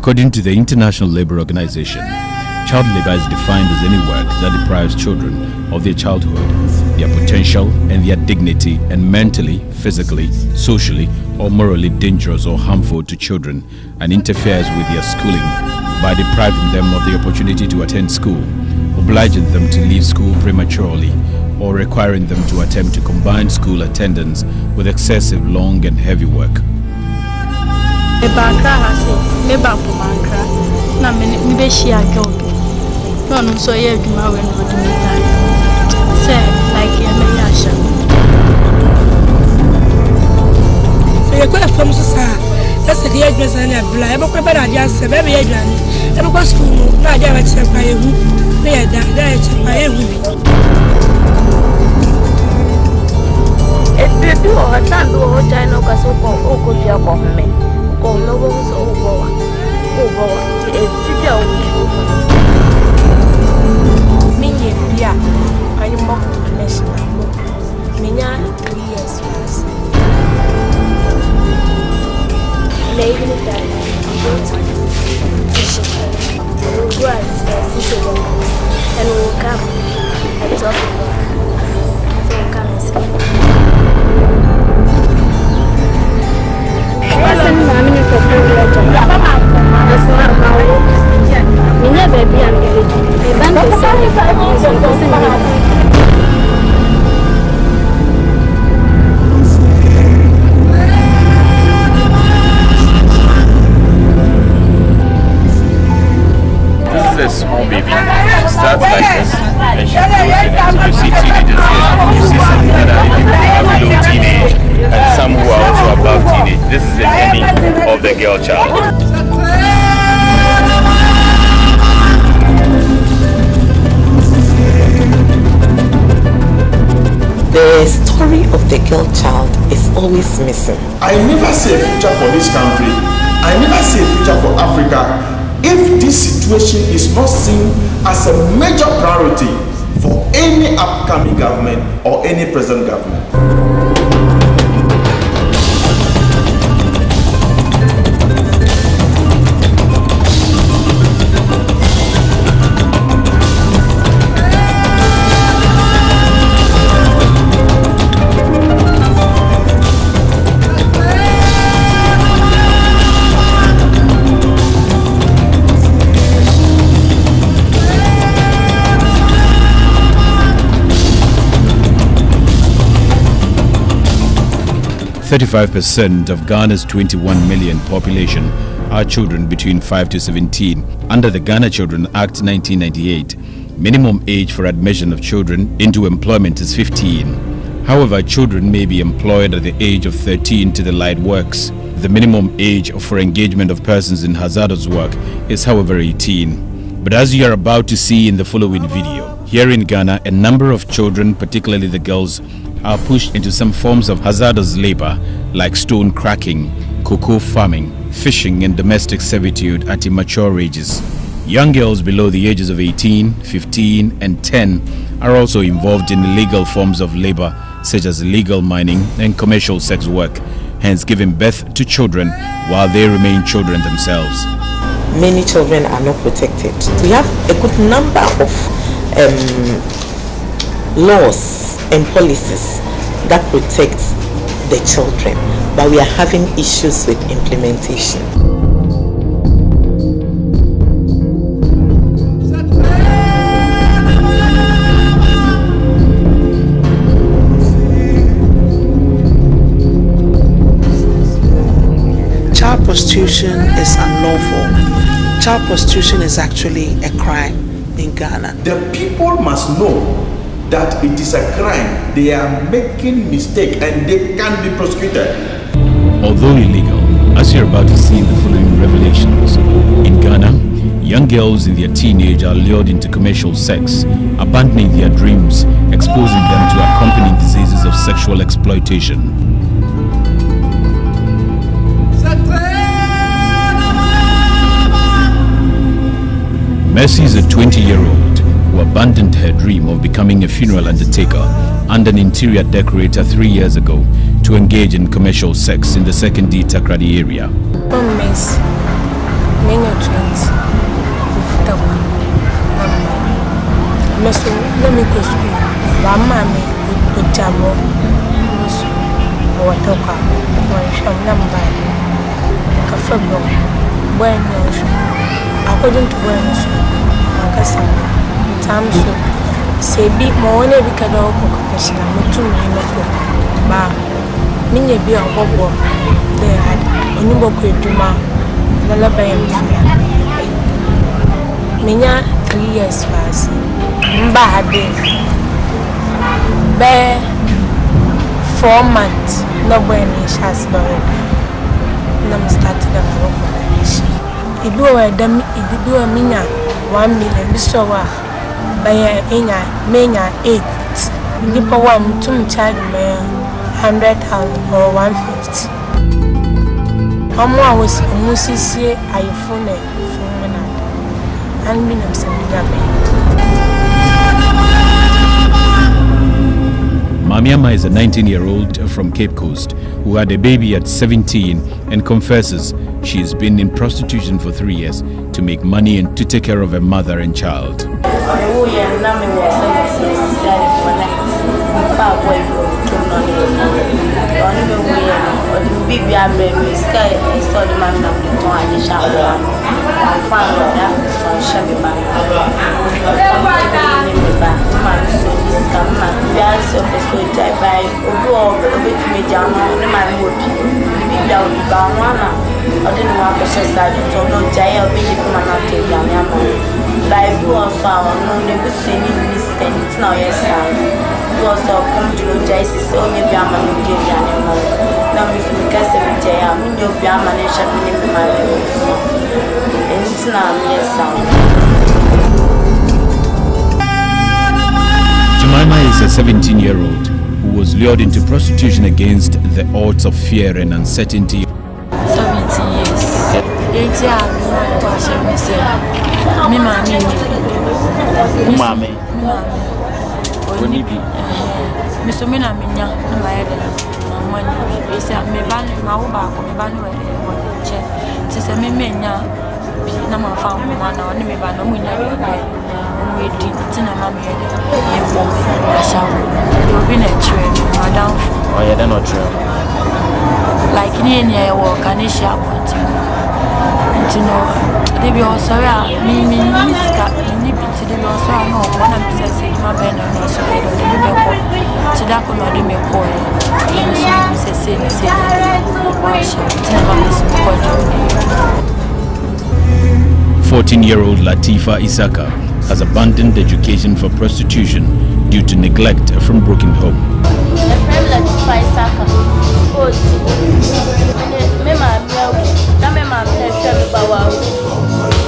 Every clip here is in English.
According to the International Labour Organization, child labor is defined as any work that deprives children of their childhood, their potential and their dignity, and mentally, physically, socially or morally dangerous or harmful to children, and interferes with their schooling by depriving them of the opportunity to attend school, obliging them to leave school prematurely, or requiring them to attempt to combine school attendance with excessive long and heavy work. And we'll come and talk about This is a small baby. She starts like this and she grows in it. So you see teenagers here, you see some that are below teenage and some who are also above teenage. This is the ending of the girl child. The story of the girl child is always missing. I never see a future for this country. I never see a future for Africa if this situation is not seen as a major priority for any upcoming government or any present government. 35% of Ghana's 21 million population are children between 5 to 17. Under the Ghana Children Act 1998, minimum age for admission of children into employment is 15. However, children may be employed at the age of 13 to the light works. The minimum age for engagement of persons in hazardous work is, however, 18. But as you are about to see in the following video, here in Ghana, a number of children, particularly the girls, are pushed into some forms of hazardous labor like stone cracking, cocoa farming, fishing and domestic servitude at immature ages. Young girls below the ages of 18, 15 and 10 are also involved in illegal forms of labor such as illegal mining and commercial sex work, hence giving birth to children while they remain children themselves. Many children are not protected. We have a good number of laws and policies that protect the children, but we are having issues with implementation. Child prostitution is unlawful. Child prostitution is actually a crime in Ghana. The people must know that it is a crime. They are making mistake and they can be prosecuted. Although illegal, as you're about to see in the following revelations, in Ghana, young girls in their teenage are lured into commercial sex, abandoning their dreams, exposing them to accompanying diseases of sexual exploitation. Mercy is a 20-year-old who abandoned her dream of becoming a funeral undertaker and an interior decorator 3 years ago to engage in commercial sex in the 2nd D Takrady area. toka wansham number cafe bueno according to bueno makasa time so say bi mo wona bi kada ko connection mutum ni no ba minye bi obobo they had onimbo ko eduma na la bayam minya 3 years fast mba hade be 4 months no bueno shas ba na me started the work ibi wa minya 1 million bisowa by enya menya 8 ndipo wa mtum charge me 100,000 or 150 amwa was musisi iPhone phone and me nam Mamiama is a 19-year-old from Cape Coast who had a baby at 17 and confesses she has been in prostitution for 3 years to make money and to take care of her mother and child. Jemima is a 17-year-old who was lured into prostitution against the odds of fear and uncertainty. 17 years. Like in work and it's you know, they be also me to the also no one of the say my band and so they be to that could not me boy. Say 14-year-old Latifa Isaka has abandoned education for prostitution due to neglect from broken home. Latifa Isaka.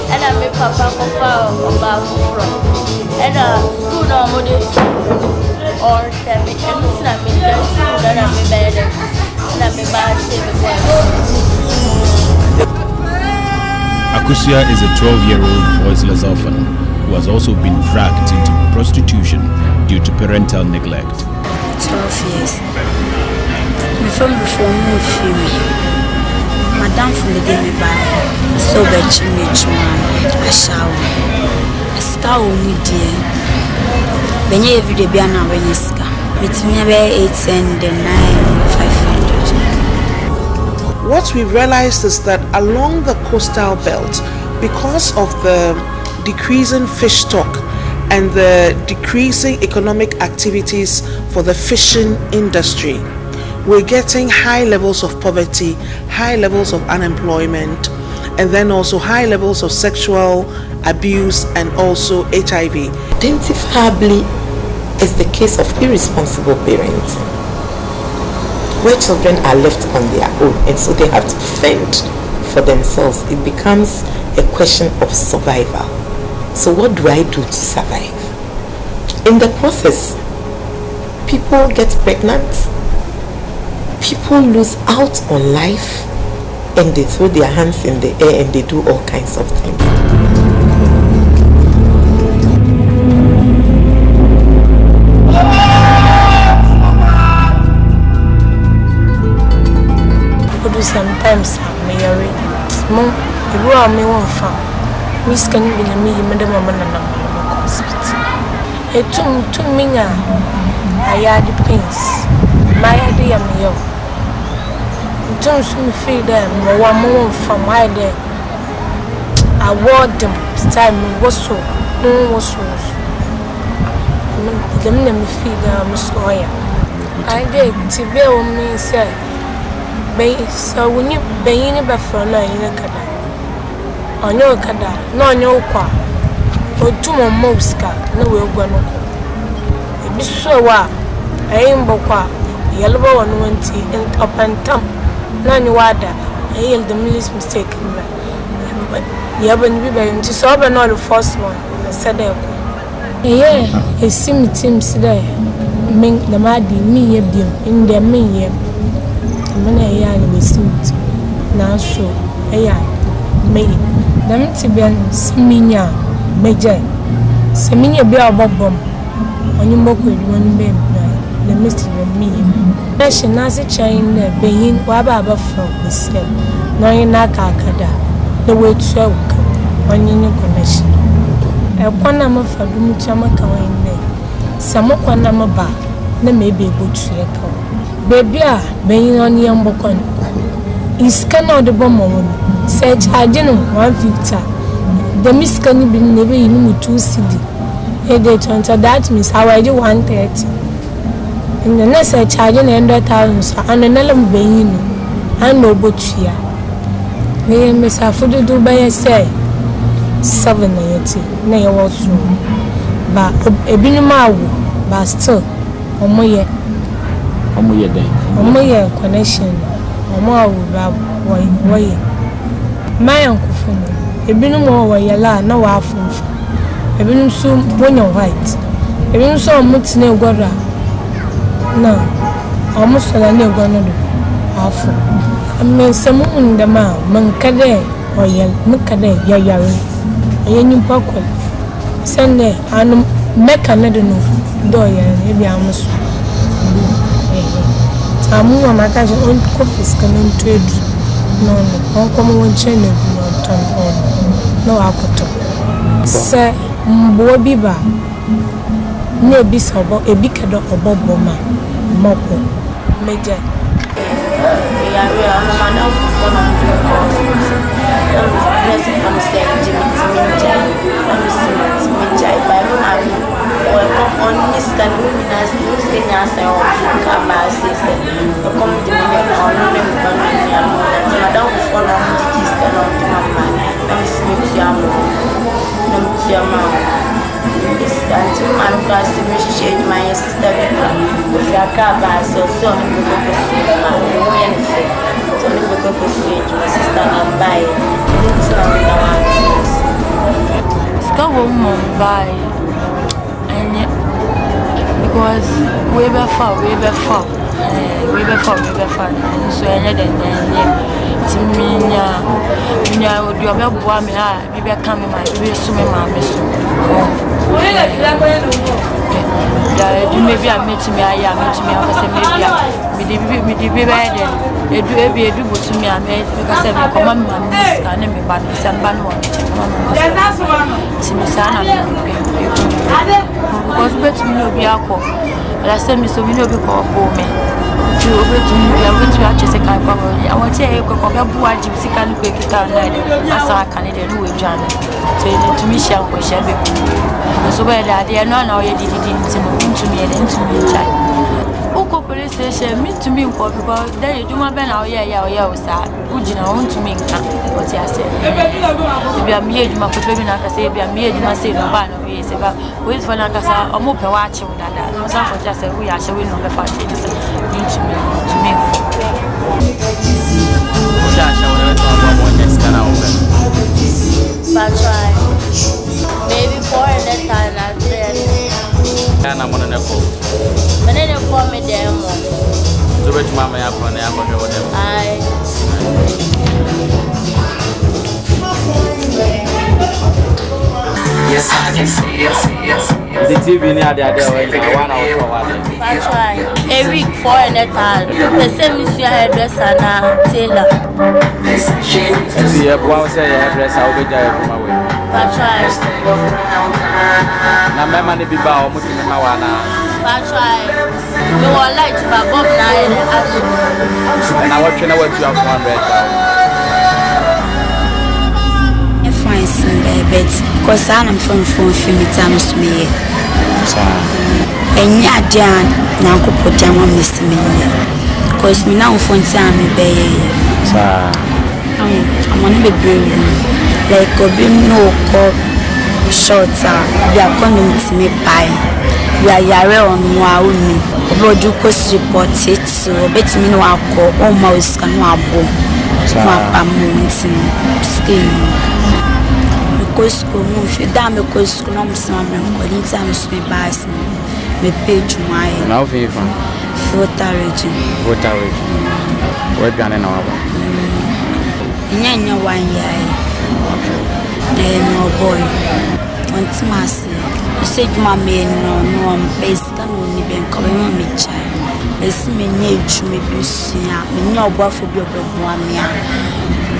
And I make papa and school normally or and it's not me that I'm better and I'm Akusia is a 12-year-old voiceless orphan who has also been dragged into prostitution due to parental neglect. 12 years. Before me. Madam from the day back, so bet you I shall. A scar only dear. When you every day be an hour, it's me about 8 and 9, 500. What we realized is that along the coastal belt, because of the decreasing fish stock and the decreasing economic activities for the fishing industry, we're getting high levels of poverty, high levels of unemployment, and then also high levels of sexual abuse and also HIV. Identifiably is the case of irresponsible parenting, where children are left on their own and so they have to fend for themselves. It becomes a question of survival. So what do I do to survive? In the process, people get pregnant, people lose out on life, and they throw their hands in the air and they do all kinds of things. Sometimes I'm married. Mom, you are me one farm. Miss can be me, Madam Mamma, hospital. A to me, I had the pains. My idea, me, Sometimes we feel them more from why they award them time was so them me feel them so I did to be on me say so when you be in a buffer no in a kada on your kada no on your qua or 2 more moska no will go no be so wa aim bokwa yellow one wanty and up and tam nani wada I yield the millis mistake but you haven't been by to solve not the first one I said yeah a sim teams there ming the madi me in the me Mena ya ni wesimti na so eya me dem ti bia siminya meje siminya bia obobom onyimbo ko edwon be na mesti me na she na se chain na beyin wa ba from the no yin na ka kada the way to uka onyin connection e kwana mafadu mu chama ka wan ne samo kwana maba na mebe botu e ka baby beyin on yambokon is cannot the bomb say charging 150 the miss can be never in 2 cd e dey tonto that means how I do 130 and the next charging 100,000 so and another beyin and no botua me miss afudu do by say 780 na ye was ba ebinu mawo ba still omoye omoye connection omo awura woye mayan kufuno ebinu mo woye la na wa afunfa ebinu so bonya white ebinu so omutine egwara na omusola ne egwano do afu amensemu ndama mankade oyel mukade yayare enyimpa kwal sende anu meka ne do no do yare e bia amuso amu mama ka je on office kan trade no on come won chene no ton on no akoto se mbo biba ne bi sobo e bi kedo obobo ma moko meje ya we am man of for no blessing from say Jimmy by on Miss Can Luminas, Miss Kenya, Kama, sister, the comedy on Madame for no Gis and on Mama, and Miss Yamo, Yama. This until my class to shade my sister, if you are Kaba, so soon we go to see my sister and buy it's not woman buy. Because we be far, so any day Minya would you have boa me, maybe I come in my baby, so my so. Maybe I met me, I met me, I say maybe I do to me, I made because I command my scanning me, but some ban one. Timisana, because bet me no be alcohol. I said, Miss Ovino be called me. To over to me, I went to actually say, I want to say, Coca-Cola, Gypsy can quick it out. I saw a Canadian who is Johnny. To me, shall we shall be. So where they are not now, you didn't to me and into me, child. Oko police station, meet to me, because then you do my ben, yeah, sir. Would you know to me? What I said. If you are made, my baby, I say, be a maid, you must say, no, wait for Nakasa, or more watching with that. No, some just say, we are showing on the fight. To me. But try. Maybe 400 times at the end. And I'm on a call. But then you call me them. So which mamma up on the apple with them? Yes, I can see, yes. The TV near the other way, 1 hour for one. I try. A week 400 times. The same is your hairdresser now, Taylor. See, everyone say hairdresser, I'll be there from my way. I try. Now, my money be bound, much in my wana. I try. Me want like to buy Bob now And I want to know what you have 100,000. Fine, but because I'm from times me. And yeah, Jan, now go put down on Mr. Mania. Because me now for time, I'm on the brave. Like, go be no cop shorter. They are coming to me by. We are yare on Wauni. About you cost report it, so bet me no alcohol, almost can wabo. Mapa mountain skin. Because move, damn, because I'm some calling times me by me page my Now, Viva. Water region. We're going to know. Nyanya 1 year. No boy. On Timasi. You said my man no base can only be coming on me child. It's me age me be seen. Me no boy for your one year.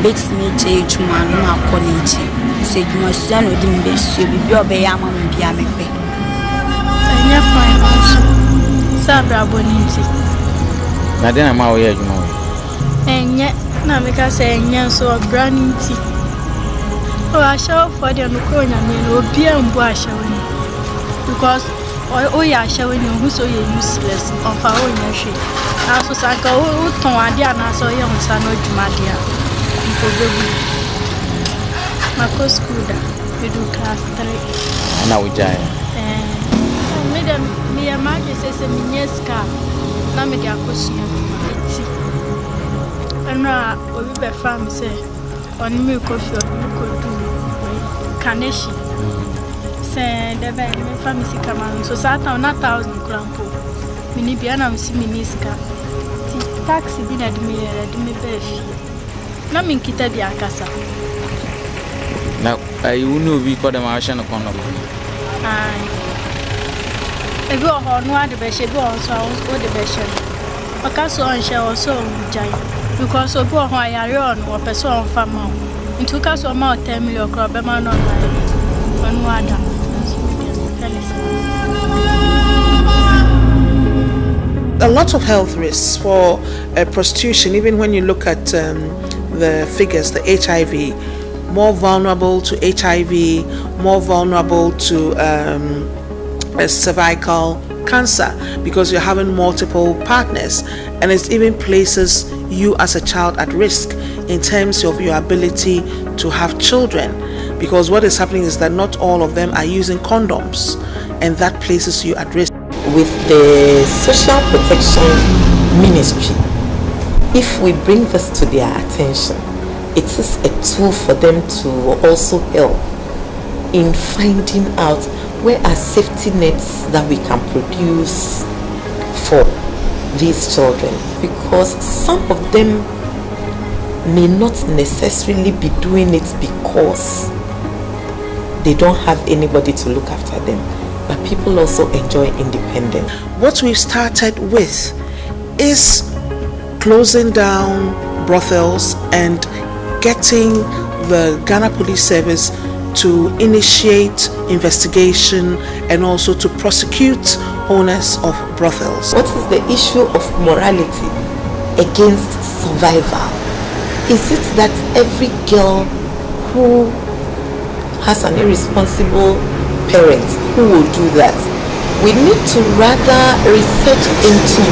Bits me age man no college. Said you must send with him best you be your bay am and be a me. Enya fine also. Sabra boniti. Na den ama wo ye adwuma wo. Enya na me ka say enya so braniti. O a show for the no ko nya me no obi ambu a show ni. Because o ya show ni who so you useless on fa o nya hwe. Aso sanka o ton ade ana so ye hunsa no adwuma de a. Nko bebu. Mako school da. We do class 3. Na wo jaya. Me a market says a minesca. Na me dia question. And we be farm say on me coffee or you could do Kaneshi. Say the be me pharmacy come so Satan na 1,000 crampo. Mini biana me si minesca. Taxi bi na de me be fi. Na me kita dia kasa. Na you know we call them a shano kono. Ebi oho no ade be she bi on so o de be she. Aka so on she o so jai because obi oho ayare on o person on farm. Into ka so ma 10 million crop be ma no no ada. A lot of health risks for prostitution, even when you look at the figures, the HIV, more vulnerable to HIV, more vulnerable to cervical cancer because you're having multiple partners, and it even places you as a child at risk in terms of your ability to have children, because what is happening is that not all of them are using condoms, and that places you at risk. With the social protection ministry, if we bring this to their attention, it is a tool for them to also help in finding out where are safety nets that we can produce for these children, because some of them may not necessarily be doing it because they don't have anybody to look after them, but people also enjoy independence. What we've started with is closing down brothels and getting the Ghana Police Service to initiate investigation and also to prosecute owners of brothels. What is the issue of morality against survival? Is it that every girl who has an irresponsible parent who will do that? We need to rather research into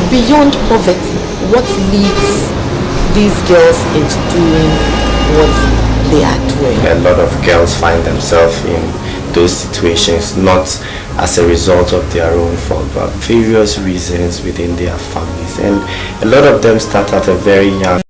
beyond poverty, what leads these girls into doing what they are doing. A lot of girls find themselves in those situations not as a result of their own fault, but various reasons within their families, and a lot of them start at a very young